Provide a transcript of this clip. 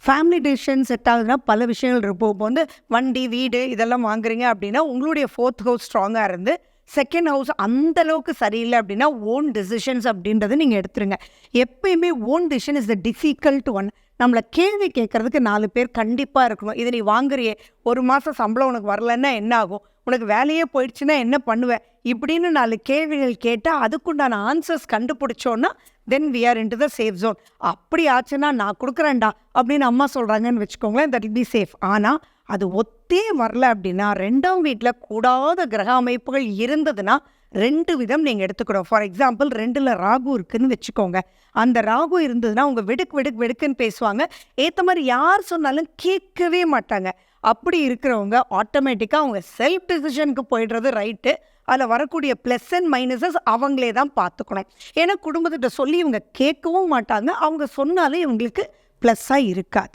Family decision set ஆகுதுன்னா பல விஷயங்கள் இருக்கும். இப்போ வந்து வண்டி, வீடு இதெல்லாம் வாங்குறீங்க அப்படின்னா, உங்களுடைய 4th ஹவுஸ் ஸ்ட்ராங்காக இருந்து, 2nd ஹவுஸ் அந்த அளவுக்கு சரியில்லை அப்படின்னா, ஓன் டெசிஷன்ஸ் அப்படின்றத நீங்கள் எடுத்துருங்க. எப்பயுமே own decision is the difficult one. நம்மளை கேள்வி கேட்கறதுக்கு 4 பேர் கண்டிப்பாக இருக்கணும். இதை நீ வாங்குறியே, 1 மாதம் சம்பளம் உனக்கு வரலன்னா என்ன ஆகும்? உனக்கு வேலையே போயிடுச்சுன்னா என்ன பண்ணுவேன்? இப்படின்னு 4 கேள்விகள் கேட்டால் அதுக்குண்டான ஆன்சர்ஸ் கண்டுபிடிச்சோன்னா then we are into the safe zone. அப்படி ஆச்சுன்னா நான் கொடுக்குறேன்டா அப்படின்னு அம்மா சொல்கிறாங்கன்னு வச்சுக்கோங்களேன், தட் இல் பி சேஃப். ஆனால் அது ஒத்தே வரல அப்படின்னா, 2ஆம் வீட்டில் கூடாத கிரக அமைப்புகள் இருந்ததுன்னா 2 விதம் நீங்கள் எடுத்துக்கணும். ஃபார் எக்ஸாம்பிள் 2ல் ராகு இருக்குன்னு வச்சுக்கோங்க. அந்த ராகு இருந்ததுன்னா அவங்க வெடுக்குன்னு பேசுவாங்க. ஏற்ற மாதிரி யார் சொன்னாலும் கேட்கவே மாட்டாங்க. அப்படி இருக்கிறவங்க ஆட்டோமேட்டிக்காக அவங்க செல்ஃப் டிசிஷனுக்கு போயிடுறது ரைட்டு. அதில் வரக்கூடிய ப்ளஸ் அண்ட் மைனஸஸ் அவங்களே தான் பார்த்துக்கணும். ஏன்னா குடும்பத்திட்ட சொல்லி இவங்க கேட்கவும் மாட்டாங்க. அவங்க சொன்னாலே இவங்களுக்கு ப்ளஸ்ஸாக இருக்காது.